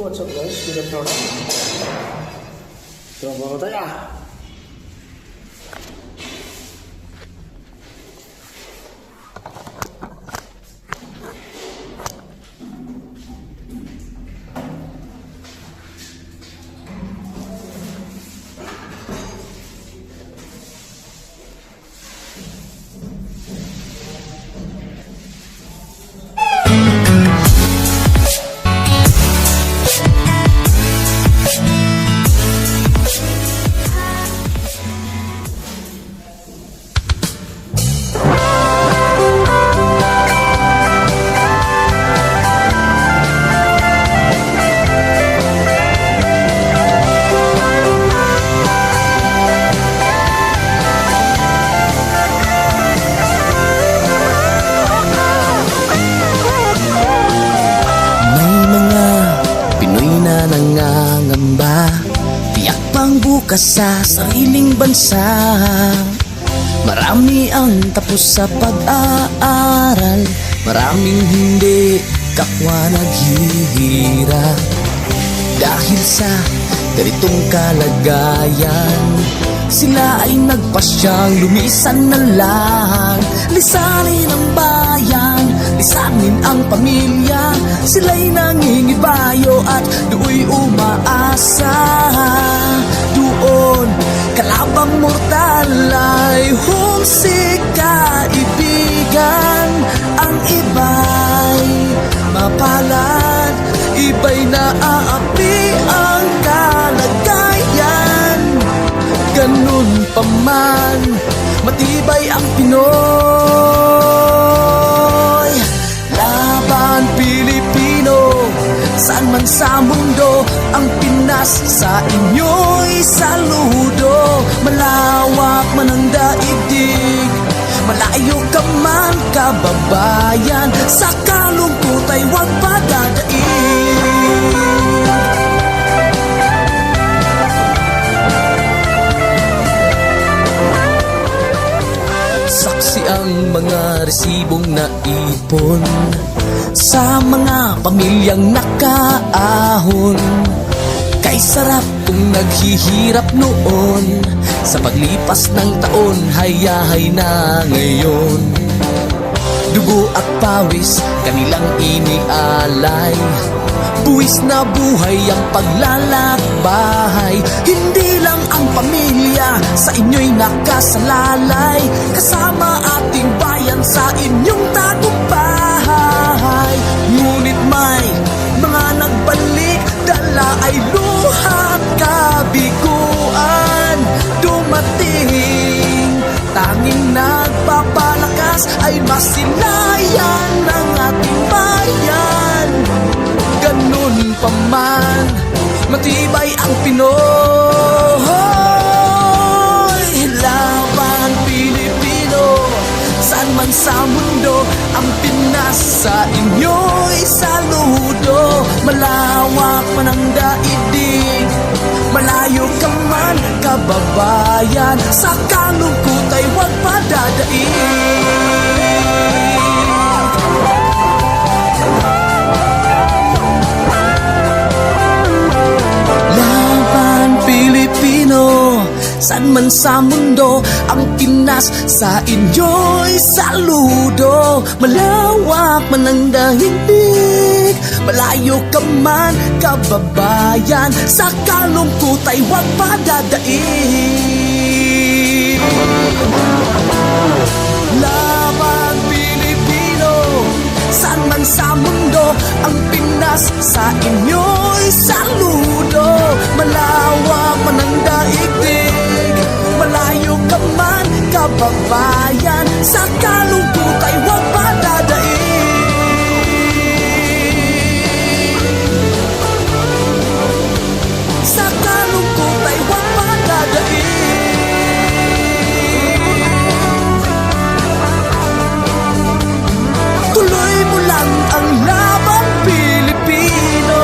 What's up guys, good afternoon. Trabaho tayo. Nangangamba, tiyak pang bukas sa sariling bansa. Marami ang tapos sa pag-aaral, maraming hindi kapwa naghihirap. Dahil sa ganitong kalagayan, sila ay nagpasyang lumisan na lang. Lisanin ang bayan, lisanin ang pamilya. Sila'y nangingibayo at do'y umaasa. Doon, kalabang mortal ay humsik kaibigan. Ang iba'y mapalad, iba'y naaapi ang kalagayan. Ganun pa man, matibay ang Pinoy. Laban Pilipino, saan man sa mundo, ang Pinas sa inyo'y saludo. Malawak man ang daigdig, malayo ka man kababayan, sa kalungkot ay huwag padadaig. Saksi ang mga resibong naipon sa mga pamilyang nakaahon. Kay sarap kung naghihirap noon, sa paglipas ng taon hayahay na ngayon. Dugo at pawis kanilang inialay, buwis na buhay ang paglalakbay. Hindi lang ang pamilya sa inyo'y nakasalalay, kasama ating bayan sa inyong tagumpay. Ngunit may mga nagbalik, dala ay luhat kabiguan. Dumating, tanging nagpapalakas ay masilayan ng ating bayan. Ganun pa man, matibay ang Pinoy. Laban Pilipino, saan man sa mundo, ang Pinas sa inyo'y saludo. Malawak man ang daigdig, malayo ka man kababayan, sa kalungkot ay huwag padadaig. Saan man sa mundo, ang Pinas sa inyo'y saludo. Malawak man ang daigdig, malayo ka man kababayan, sa kalungkot ay huwag padadaig. Laban Pilipino, saan man sa mundo, ang Pinas sa inyo'y saludo. Malawak man ang daigdig, malayo ka man kababayan, sa kalungkot ay huwag padadaig. Sa kalungkot ay huwag padadaig. Tuloy mo lang ang laban Pilipino.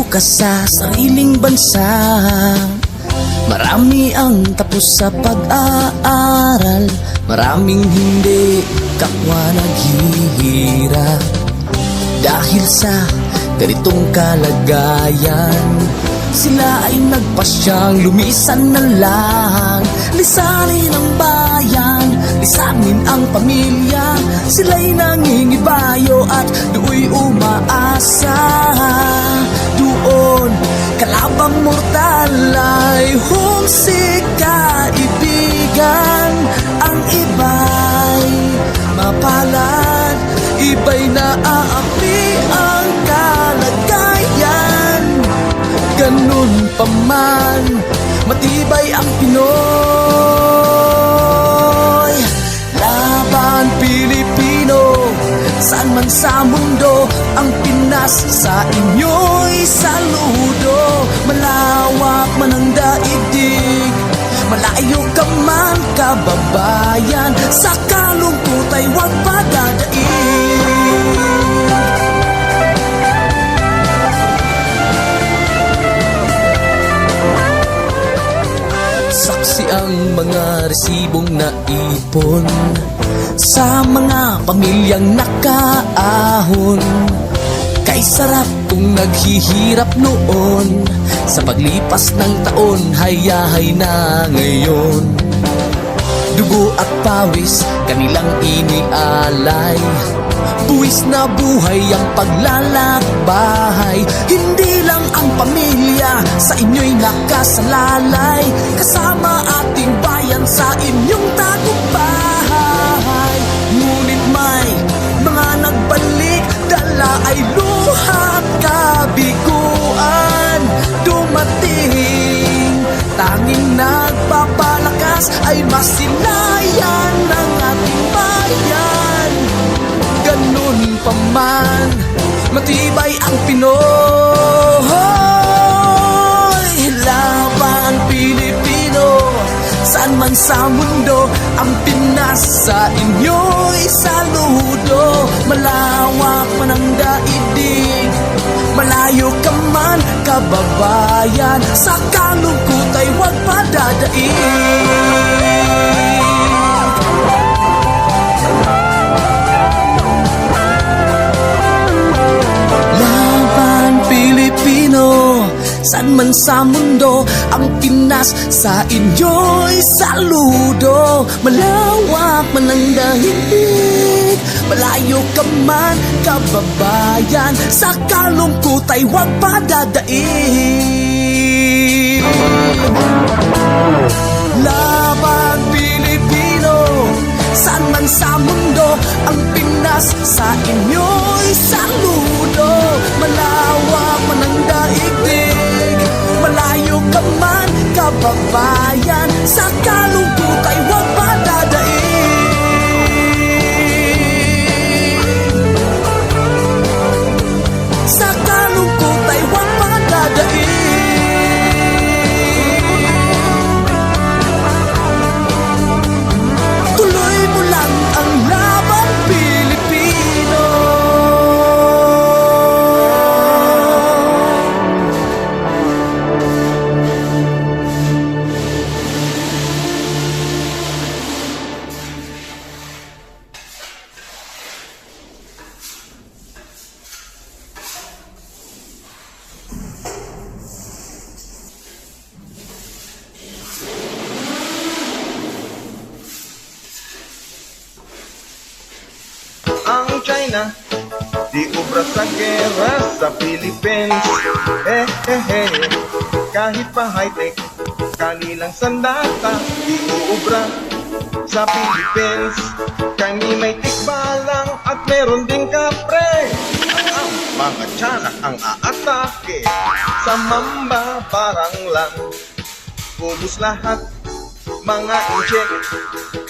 ka sa sariling bansa. Marami ang tapos sa pag-aaral, maraming hindi kapwa naghihirap. Dahil sa ganitong kalagayan, sila ay nagpasyang lumisan na lang. Lisanin ang bayan, lisanin ang pamilya. Sila'y nangingibayo at do'y umaasa. Doon kalabang mortal ay humsik kaibigan. Ang iba'y mapalad, iba'y naaapi ang kalagayan. Ganun pa man, matibay ang Pinoy. Laban Pilipino, saan man sa mundo, ang Pinas sa inyo'y saludo. Malawak man ang daigdig, malayo ka man kababayan, sa kalungkot ay huwag padadaig. Saksi ang mga resibong naipon sa mga pamilyang nakaahon. Kay sarap kung naghihirap noon, sa paglipas ng taon, hayahay na ngayon. Dugo at pawis, kanilang inialay, buwis na buhay ang paglalakbay. Hindi lang ang pamilya sa inyo'y nakasalalay, kasama ating bayan sa inyong tagumpay. Ngunit may mga nagbalik, dala ay luha at kabiguan. Dumating, tanging nagpapalakas ay masilayan ng ating bayan. Ganun pa man, matibay ang Pinoy. Laban Pilipino, saan man sa mundo, ang Pinas sa inyo'y saludo. Malawak man ang daigdig, malayo ka man kababayan, sa kalungkot ay huwag padadaig. Pilipino, saan man sa mundo, ang Pinas sa inyo'y saludo. Malawak man ang daigdig, malayo ka man kababayan, sa kalungkot ay huwag padadaig. Laban Pilipino, saan man sa mundo, ang Pinas sa inyo'y saludo. Malawak man ang daigdig, malayo ka man kababayan, sa kalungkot ay huwag padadaig. Sa kalungkot ay huwag padadaig. Tuloy mo lang ang laban Pilipino. Ang China, di ubra sa gera sa Philippines. Kahit pa high-tech, kanilang sandata, di uubra sa Philippines. Kami may tikbalang at meron ding kapre. Ang mga tiyanak ang aatake, sa mamba parang lang. Pulos lahat, mga injek,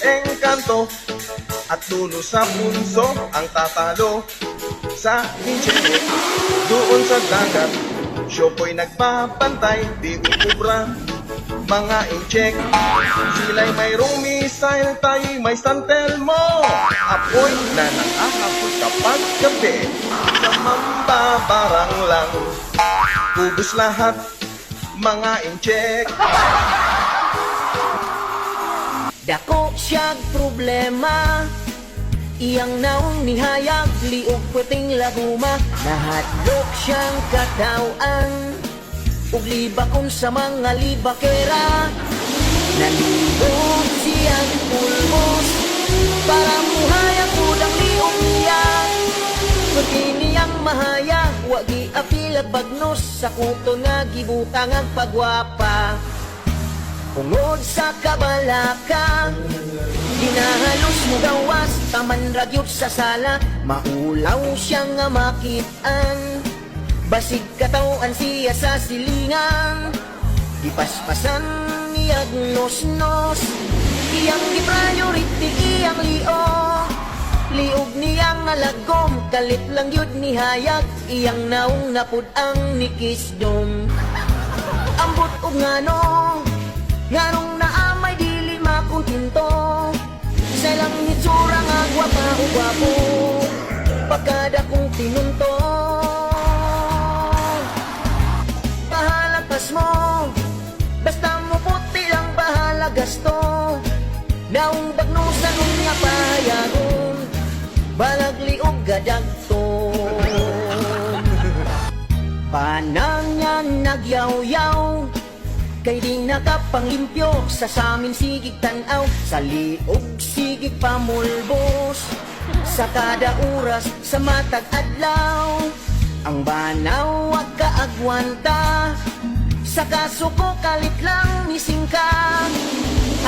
engkanto, at dulo sa punso ang tatalo sa injek. Doon sa dagat, syopo'y nagbabantay, di ukubra, mga injek. Sila'y mayroong missile, tayo'y may San Telmo. apoy na nakahapon kapag gabi. Sa mambabarang lang, ubus lahat, mga incheck. Dako siyag problema, iyang naong nihayag, liog puting laguma. Nahadlok siyang katawan, ug libakon sa mga libakera. Nalibog siyang pulmos, para muhayag udang liog niya. Pwede niyang mahayag, wagi apilag bagnos, sa kuto nga gibutang ang pagwapa. Ungod sa kabalaka, ginahalos mo gawas, taman ragyot sa sala. Maulaw siya nga makitaan, basig katawan siya sa silingan. Gipaspasan niyag nos-nos, iyang gi-priority iyang liog. Liog niyang alagom, kalit lang yun ni hayag, iyang naong napud ang nikisdom. Ambot og ngano, nganong naamay dili makutinto, sa lang hitsura nga gwapa o gwapo, pagkada kong tinunto. Pahalagpas mo, basta mo puti lang bahala gasto. Naong bagnusan ng nga pahayagon, balag liog gadagto. Panang niya nagyaw-yaw, kay di nakapanglimpyo sa samin sigig tanaw. Sa liog sigig pamulbos, sa kada oras sa matag adlaw. Ang banaw wag kaagwanta, sa kasuko kalit lang mising ka.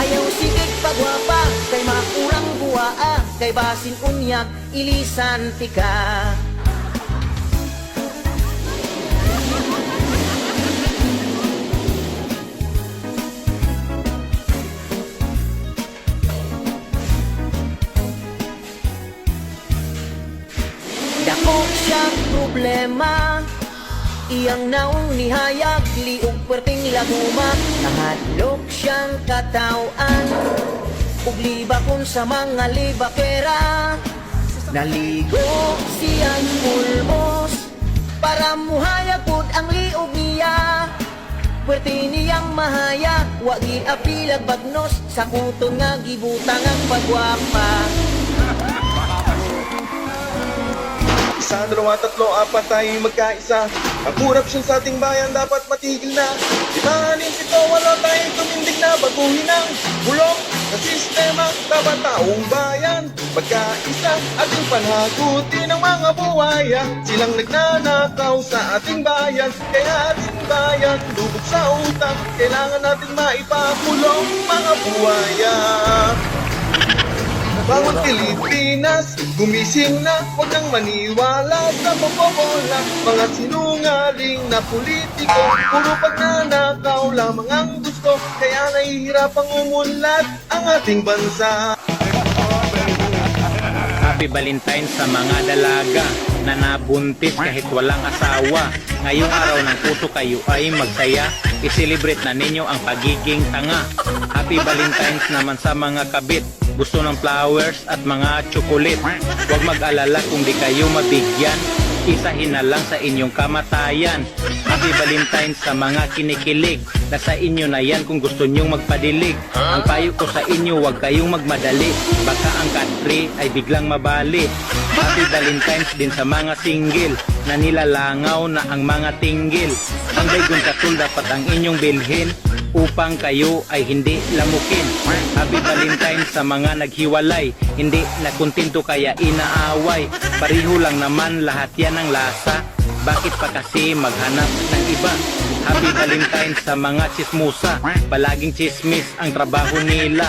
Ayaw sigig pagwapa, kay makurang buwaa, kay basin unyak ilisan tika. Dako siyang problema, iyang naong nihayag, liog puwerteng laguma. Nahadlok siyang katawan, ug libakon sa mga libakera. Naligo siyang pulmos, para muhayag pud ang liog niya. Puwerte niyang mahayag, wagi apilag bagnos, sa kuton nga gibutang ang pagwapa. Isa, dalawa, tatlo, apat tayo magkaisa. Ang corruption sa ating bayan dapat matigil na. Ibahanin ito, wala tayong tumindig na. Baguhin ang bulok sa sistema. Dapat taong bayan magkaisa, ating panhagutin ang mga buhaya. Silang nagnanakaw sa ating bayan, kaya ating bayan lubog sa utang. Kailangan nating maipakulong mga buhaya. Bawat Pilipinas, gumising na, huwag nang maniwala sa bobobola. Mga sinungaling na politiko, puro pagnanakaw lamang ang gusto, kaya nahihirapang umunlad ang ating bansa. Happy Valentine's sa mga dalaga na nabuntis kahit walang asawa. Ngayong araw ng puso kayo ay magsaya, i-celebrate na ninyo ang pagiging tanga. Happy Valentine's naman sa mga kabit, gusto ng flowers at mga tsokolit. Huwag mag-alala kung di kayo mabigyan, isahin na lang sa inyong kamatayan. Happy Valentine's sa mga kinikilig, nasa inyo na yan kung gusto nyong magpadilig. Ang payo ko sa inyo, huwag kayong magmadali, baka ang country ay biglang mabali. Happy Valentine's din sa mga single, na nilalangaw na ang mga tinggil. Ang daygon katul dapat ang inyong bilhin, upang kayo ay hindi lamukin. Happy Valentine's sa mga naghiwalay, hindi nakontento kaya inaaway. Pareho lang naman lahat yan ang lasa, bakit pa kasi maghanap ng iba? Happy Valentine's sa mga chismusa, palaging chismis ang trabaho nila.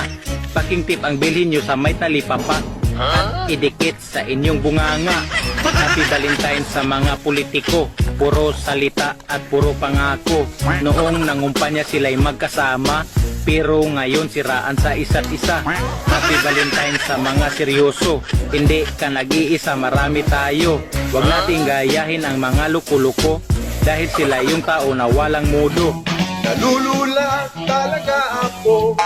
Paking tip ang bilhin nyo sa may talipapa, at idikit sa inyong bunganga. Happy Valentine's sa mga politiko, puro salita at puro pangako. Noong nangumpanya sila'y magkasama, pero ngayon siraan sa isa't isa. Happy Valentine's sa mga seryoso, hindi ka nag-iisa, marami tayo. Huwag nating gayahin ang mga luko-luko, dahil sila yung tao na walang mudo. Nalulula talaga ako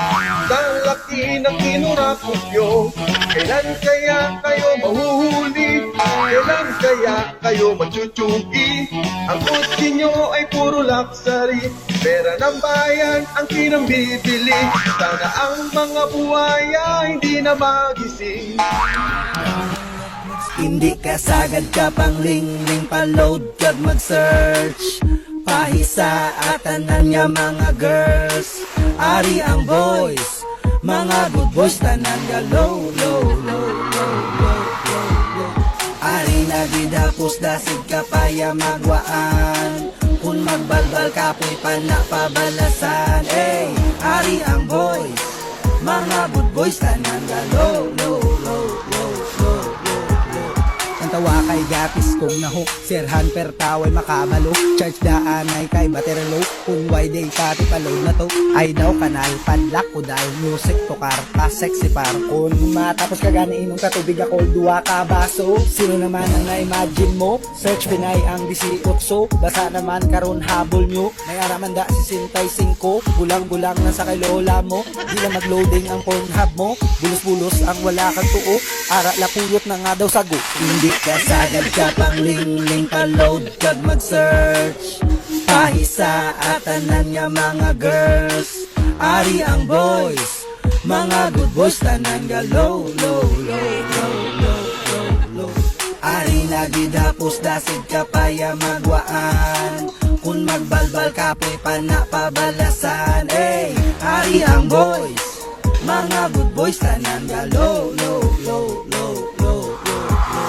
sa laki ng kinurakot nyo. Kailan kaya kayo mahuhuli? Kailan kaya kayo machuchugi? Ang kotse nyo ay puro luxury, pera ng bayan ang kinambibili. Sana ang mga buhaya hindi na magising. Hindi ka sagad ka pang ling-ling pa-load kag mag-search. Pahisa at tanan nga mga girls. Ari ang boys, mga good boys tanan nga low, low, low, low, low, low, low. Ari na gidapos dasig ka paya magwaan. Kung magbalbal ka po'y panapabalasan. Ey, ari ang boys, mga good boys tanan nga low, low, low, low, low, low, low. Ang tawa kay gapis kung naho, sirhan per taway makabalo. Charge daan ay kay bateralo, kung why day pati paload na to. Ay daw kanal, padlak ko dahil music to car, pa sexy par. Kung matapos ka gani inom ka tubig ako, duwa ka baso. Sino naman ang na-imagine mo? Search Pinay ang 18, basa naman karon habol nyo. May aramanda si 65, bulang-bulang na sa kay lola mo. Di na mag-loading ang Pornhub mo, bulos-bulos ang wala kang tuo. Ara lapulot na nga daw sago. Hindi ka sagad ka pang ling-ling pa-load kag mag-search. Pahisa at tanan nga mga girls. Ari ang boys, mga good boys tanan nga low, low, low, low, low, low, low. Ari na gidapos dasig ka paya magwaan. Kung magbalbal ka po'y panapabalasan. Ey, ari ang boys, mga good boys tanan nga low, low, low, low, low, low, low.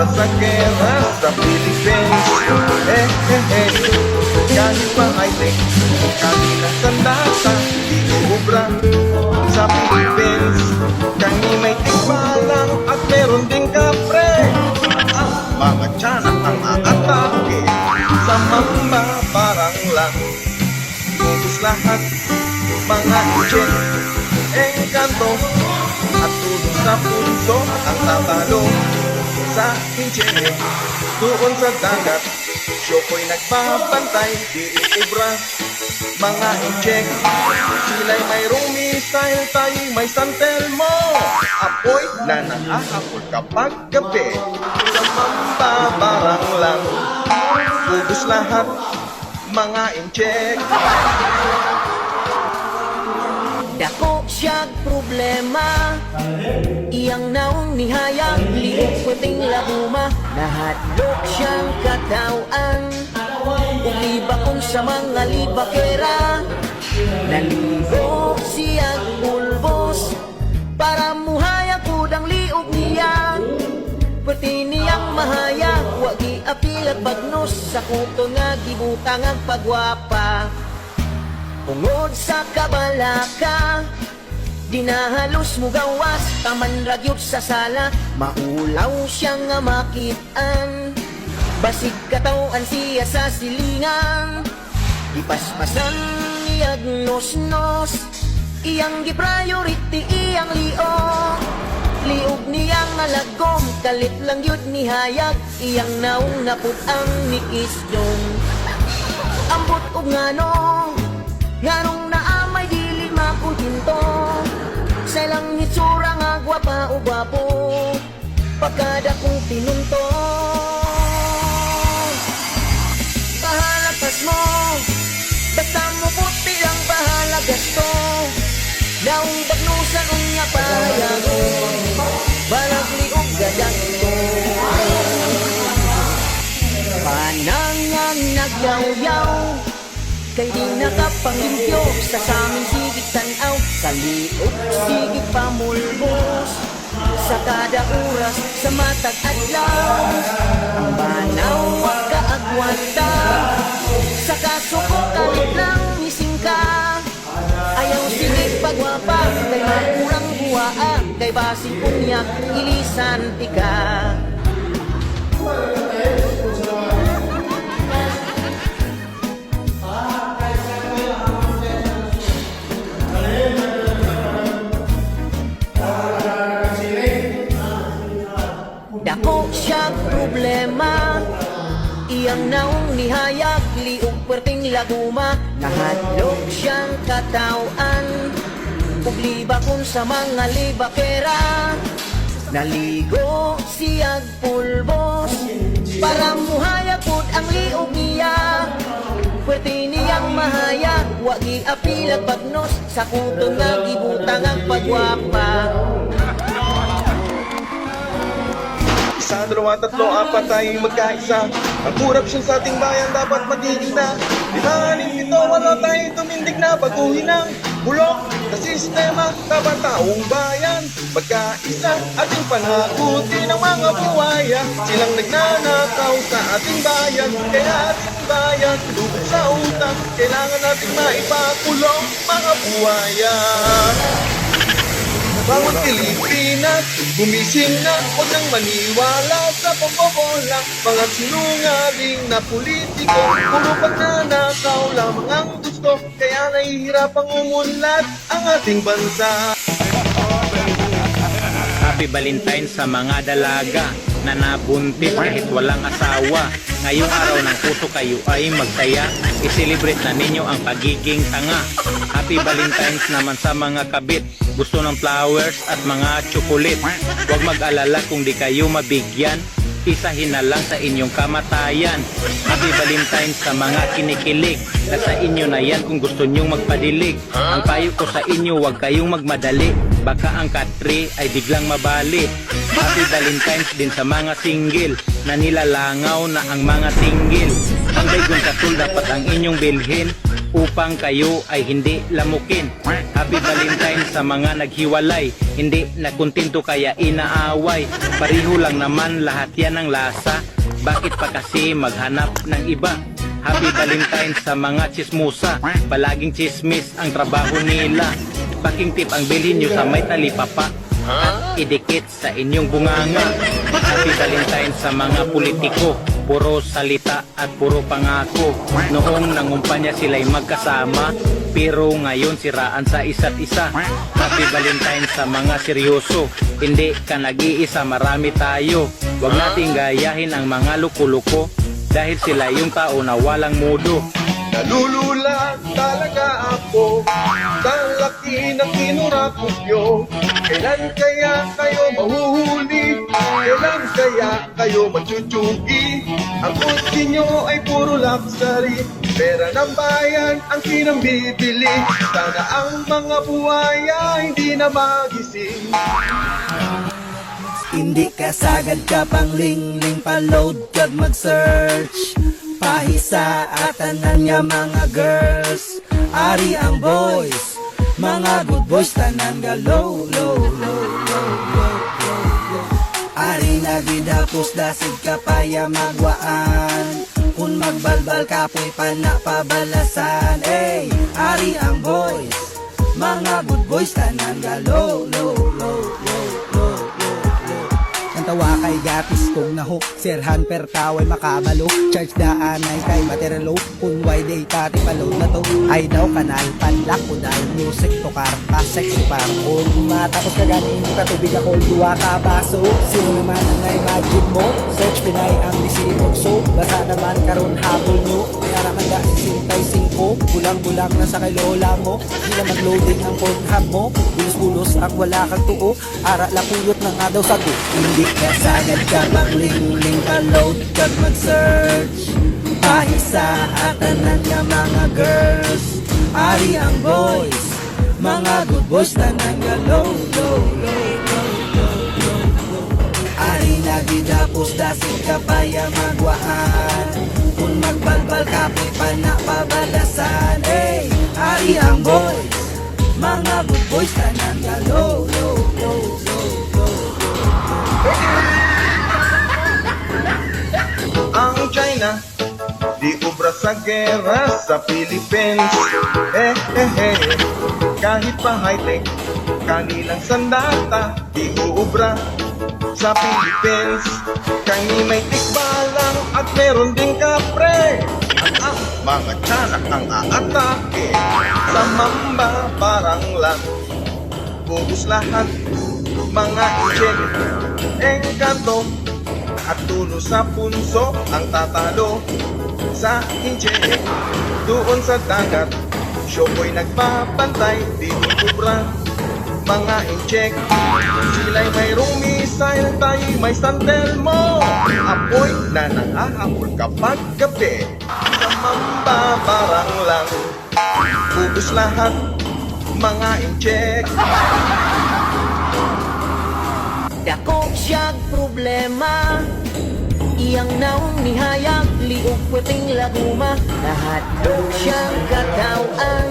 Para sa gera sa Philippines. Kahit pa high-tech, kahit nasa tasa, di ubra sa Philippines. Kami may tikbalang at meron ding kapre. Ang mga tiyanak ang aatake sa mamba parang lang. Ubus lahat, mga inche, engkanto, at tulong sa puso ang tatalo sa inche. Doon sa dagat, Syoko'y nagbabantay, di ubra, mga inche. Sila'y mayroong missile, tayo'y may santelmo. Apoy na naaapol kapag gabi, sa mambabarang lang. Ubus lahat, mga inche. Dako siyag problema, iyang naong nihayag, liog puting labuma, nahadlok siyang katawan. Uliba kung sa mga libakera, naligo siyag pulbos, para muhayag kudang liog niya. Pati niyang mahayag, wagi apil at bagnos, sa kuto nga gibutang ang pagwapa. Ungod sa kabalaka, dinahalos mo gawas, taman ragyot sa sala, maulaw siyang nga makitaan. Basig katawan siya sa silingan, ipaspasan niyag nos-nos, iyang gipriority iyang liog. Liog niyang alagom, kalit lang yun ni hayag, iyang naong naputang ni isdong. Ambot og ngano, nganong naamay dili makuhinto, sa ilang hitsura nga gwapa o gwapo, pagkada kong pinunto. Pahalapas mo, basta mo puti lang bahala gasto, naong bagnusan ang nga payago, balag liog gadak ko. Panangang nagyaw-yaw, kay di nakapangintyo sa saming sigig tanaw, sa liog sigig pamulbos, sa kada oras sa matag adlaw. Ang banaw kaagwanta, sa kasuko kalit lang mising ka. Ayaw sigig pagwapa, kay makurang buwaa, kay basing unyak ilisan tika. Dako siyag problema, iyang naong nihayag, liog perting laguma, nahadlok siyang katawan. Ugliba kung sa mga libakera, naligo siyag pulbos, para muhayag pud ang liog niya. Pwerte niyang mahayag, wagi apilag bagnos, sa kuto nga gibutang ang pagwapa. Isa, dalawa, tatlo, apat tayong magkaisa. Ang korupsyon sa ating bayan dapat matigil na. 5, 6, 7, 8 tayo tumindig na. Baguhin ang bulok na sistema. Kapataong bayan, magkaisa. Ating pangakuti ng mga buwaya. Silang nagnanakaw sa ating bayan. Kaya ating bayan, lubog sa utang. Kailangan nating maipakulong mga buwaya. Bawat Pilipinas, gumising na, huwag nang maniwala sa pambobola. Mga sinungaling na politiko, puro pagnanakaw lamang ang gusto, kaya nahihirapang umunlad ang ating bansa. Happy Valentine sa mga dalaga na nabuntis kahit walang asawa. Ngayong araw ng puso kayo ay magsaya, i-celebrate na ninyo ang pagiging tanga. Happy Valentine's naman sa mga kabit, gusto ng flowers at mga tsokolit. Huwag mag-alala kung di kayo mabigyan, isahin na lang sa inyong kamatayan. Happy Valentine's sa mga kinikilig, nasa inyo na yan kung gusto nyong magpadilig. Ang payo ko sa inyo, huwag kayong magmadali, baka ang katri ay biglang mabali. Happy Valentine's din sa mga single, na nilalangaw na ang mga tinggil. Ang baygon katul dapat ang inyong bilhin, upang kayo ay hindi lamukin. Happy Valentine sa mga naghiwalay, hindi nakontento kaya inaaway. Pareho lang naman lahat yan ng lasa, bakit pa kasi maghanap ng iba? Happy Valentine sa mga chismusa, palaging chismis ang trabaho nila. Baking tip ang bilhin nyo sa may talipapa at idikit sa inyong bunganga. Happy Valentine sa mga politiko, puro salita at puro pangako. Noong nangumpanya sila'y magkasama, pero ngayon siraan sa isa't isa. Happy Valentine sa mga seryoso, hindi ka nag-iisa, marami tayo. Huwag nating gayahin ang mga luko-luko, dahil sila yung tao na walang mudo. Nalulula talaga ako sa laki ng kinurakot nyo. Kailan kaya kayo mahuhuli? Kailan kaya kayo machuchugi? Ang kotse nyo ay puro luxury, pera ng bayan ang kinambibili. Sana ang mga buhaya hindi na magising. Hindi ka sagad ka pang ling-ling pa-load kag mag-search. Pahisa at tanan nga mga girls, ari ang boys, mga good boys tanan ga low, low, low, low, low, low, low. Ari na gidapos dasig ka paya magwaan, kung magbalbal kapoy pa na pabalasan. Ey, ari ang boys, mga good boys tanan ga low, low, low, low, low, low, low. Tawa kay gatis kong nahok, serhan per kaway makabalo. Charge daan ay kay materialo, kung why day tati paload na to. Ay daw kanal, panlak ko dahil music to karpa, sexy parang all. Matapos ka ganin, katubig ako, duwa ka baso. Sino naman ang na-imagine mo? Search Pinay ang disipog, so basa naman karon hapon nyo. Kaya naman da sisintay singko, bulang-bulang na sa kay lola mo. Hindi na mag-loading ang Pornhub mo, bulos-bulos ang wala kang tuo. Ara lapulot na nga daw sago, hindi ka sagad ka bang ling-ling pa-load kag mag-search. Pahisa at tanan nga mga girls, ari ang boys, mga good boys tanan nga low, low, low, low, low, low, low. Ari na gidapos dasig ka paya magwaan, kung magbalbal kapoy pa na pabalasan. Ey, ari ang boys, mga good boys tanan nga low, low, low, low, low. Ang China di ubra sa gera sa Philippines. Kahit pa high-tech kanilang sandata di uubra sa Philippines. Kani may tikbalang at meron ding kapre. Ang mga tiyanak ang aatake sa mamba parang lang bubus lahat mga injen. Engkanto at tulo sa punso ang tatalo sa inche. Doon sa dagat Syoko'y nagpapantay, di kubra mga incheck. Sila'y mayroong missile, tayo'y may santel mo. Apoy na nangahabol kapag gabi, sa mamba parang lang ubus lahat mga incheck. Dako siyag problema, iyang naong nihayag, liog puting laguma. Lahat daw siyang katawaan,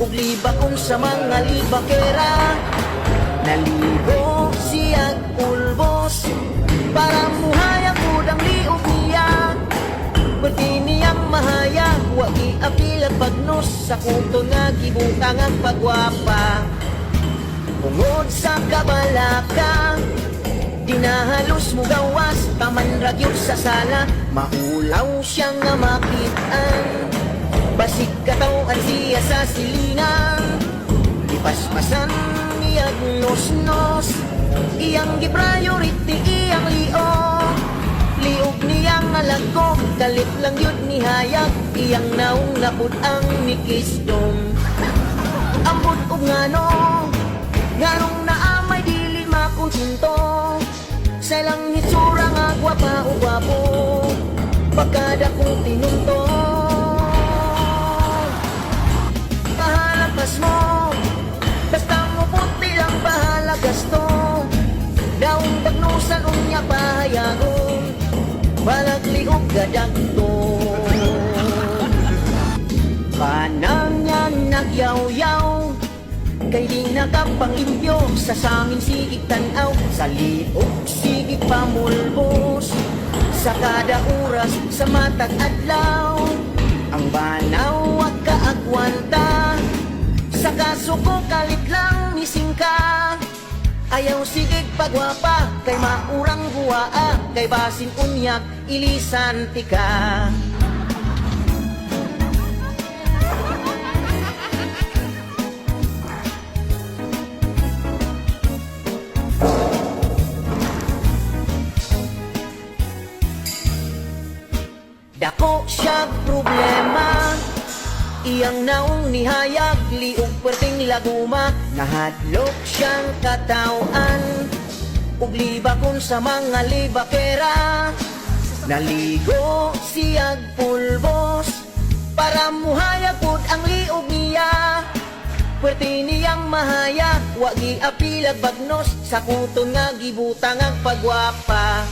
ug libakon sa mga libakera. Naligo siyag pulbos, para muhayag udang liog niya. Pwede niyang mahayag, wag i-apil at pagnos, sa kuto nga gibutang ang pagwapa. Ungod sa kabalaka, dinahalos mo gawas, pamanragyod sa sala. Maulaw siyang nga makitaan, basig katawan siya sa silingan. Ipaspasan niyag nos-nos, iyang gipriority iyang liog. Liog niyang alagog, kalit lang yun ni hayag, iyang naong napud ang nikisdom. Ambot og ngano, ganong naamay dili makonsinto, sa lang hitsura nga gwapa o gwapo, pagkada kong tinunto. Pahalakas mo, basta mo puti lang bahala gasto. Daong pagnusan unya pahayagon, balag liog gadagto. nagyaw-yaw kay di nakapangibyo sa samin sigig tanaw sa liog sigig pamulbos sa kada oras sa matag adlaw ang banaw wag kaagwanta sa kasuko kalit lang mising ka ayaw sigig pagwapa kay maurang buwaa kay basin unyak ilisan tika. Dako siyag problema iyang naong nihayag liog perting laguma nahadlok siyang katawan ug libakon sa mga libakera naligo siyag pulbos para muhayag pud ang liog niya pwerte niyang mahayag wa giapilag bagnos sa kuton nga gibutang ang pagwapa.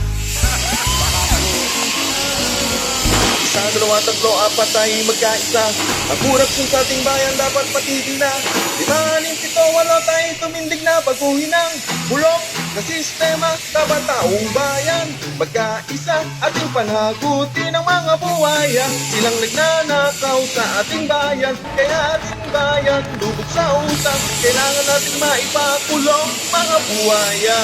Isa, dalawa, tatlo, apat tayo magkaisa. Ang korupsyon sa ating bayan dapat matigil na. 5, 6, 7, 8 tayo tumindig na. Baguhin ang bulok na sistema. Dapat taong bayan magkaisa. Ating panhagutin ang mga buhaya. Silang nagnanakaw sa ating bayan. Kaya ating bayan lubog sa utang. Kailangan natin maipakulong mga buhaya.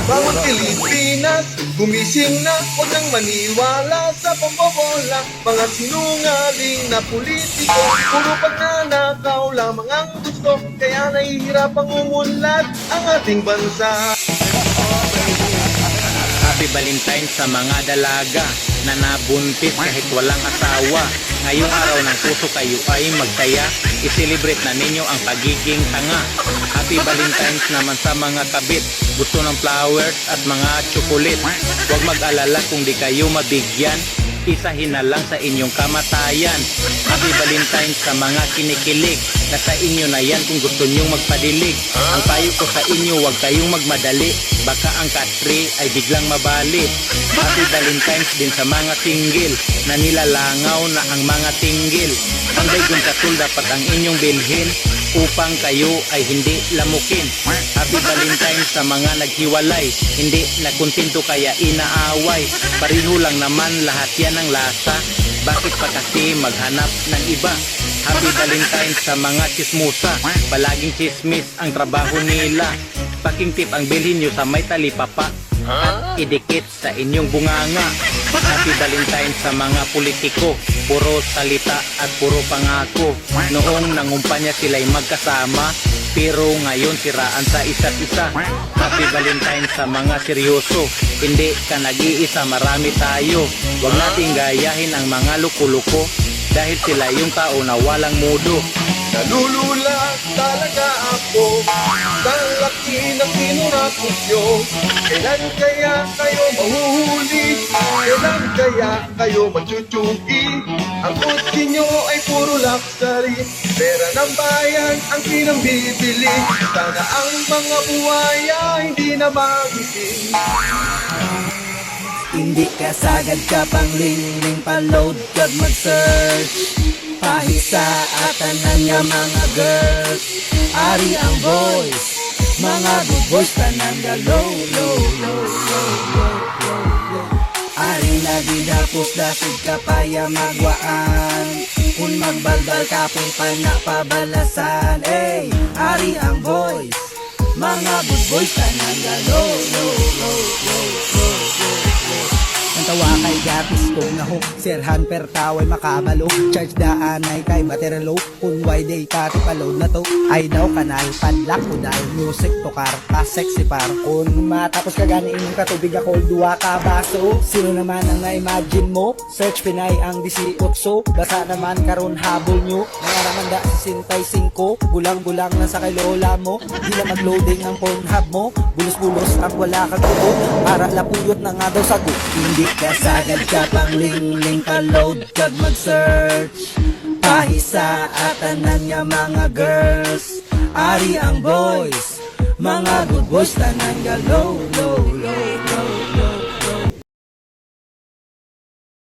Bawat Pilipinas, gumising na, huwag nang maniwala sa pambobola. Mga sinungaling na politiko, puro pagnanakaw lamang ang gusto. Kaya nahihirapang umunlad ang ating bansa. Happy Valentine sa mga dalaga na nabuntis kahit walang asawa. Ngayong araw ng puso kayo ay magsaya, i-celebrate na ninyo ang pagiging tanga. Happy Valentine's naman sa mga kabit, gusto ng flowers at mga tsokolit. Huwag mag-alala kung di kayo mabigyan, isahin na lang sa inyong kamatayan. Happy Valentine's sa mga kinikilig, nasa inyo na yan kung gusto nyong magpadilig. Ang payo ko sa inyo, huwag kayong magmadali, baka ang katri ay biglang mabali. Happy Valentine's din sa mga single, na nilalangaw na ang mga tinggil. Ang daygon katul dapat ang inyong bilhin, upang kayo ay hindi lamukin. Happy Valentine's sa mga naghiwalay, hindi nakontento kaya inaaway. Pareho lang naman lahat yan ang lasa, bakit pa kasi maghanap ng iba? Happy Valentine's sa mga chismosa, palaging chismis ang trabaho nila. Pakingtip ang bilhin nyo sa may talipapa at idikit sa inyong bunganga. Happy Valentine's sa mga politiko, puro salita at puro pangako. Noong nangumpanya sila'y magkasama, pero ngayon siraan sa isa't isa. Happy Valentine's sa mga seryoso, hindi ka nag-iisa, marami tayo. Huwag nating gayahin ang mga luko-luko, dahil sila yung tao na walang mudo. Nalulula talaga ako sa laki ng kinurakot nyo. Kailan kaya kayo mahuhuli? Kailan kaya kayo machuchuki? Ang kotse nyo ay puro luxury, pera ng bayan ang pinambibili. Sana ang mga buhaya hindi na magising. Hindi ka sagad ka pang ling pa-load kag mag-search. Pahisa at tanan nga mga girls, ari ang boys, mga good boys tanan nga low. Ari na gidapos dasig ka paya magwaan, kung magbaldal ka pong panapabalasan. Ey, ari ang boys, mga good boys tanan nga low. Ang tawa kay gapis kong nahok, sirhan per taway makabalo. Charge daan ay kay materialo, kung why day pati paload na to. Ay daw kanal, padlak ko dahil music to car, pa sexy par. Kung matapos ka gani inyong katubig ako, duwa ka baso. Sino naman ang na-imagine mo? Search Pinay ang 18, basa naman karon habol nyo. Nangaramanda si 65, gulang-gulang na sa kay lola mo. Di na mag-loading ang Pornhub mo, bulos-bulos ang wala kang tubo, para lapuyot na nga daw sagot. Hindi ka sagad ka pang ling pa-load kag mag-search. Pahisa at tanan nga mga girls, ari ang boys, mga good boys tanan nga low.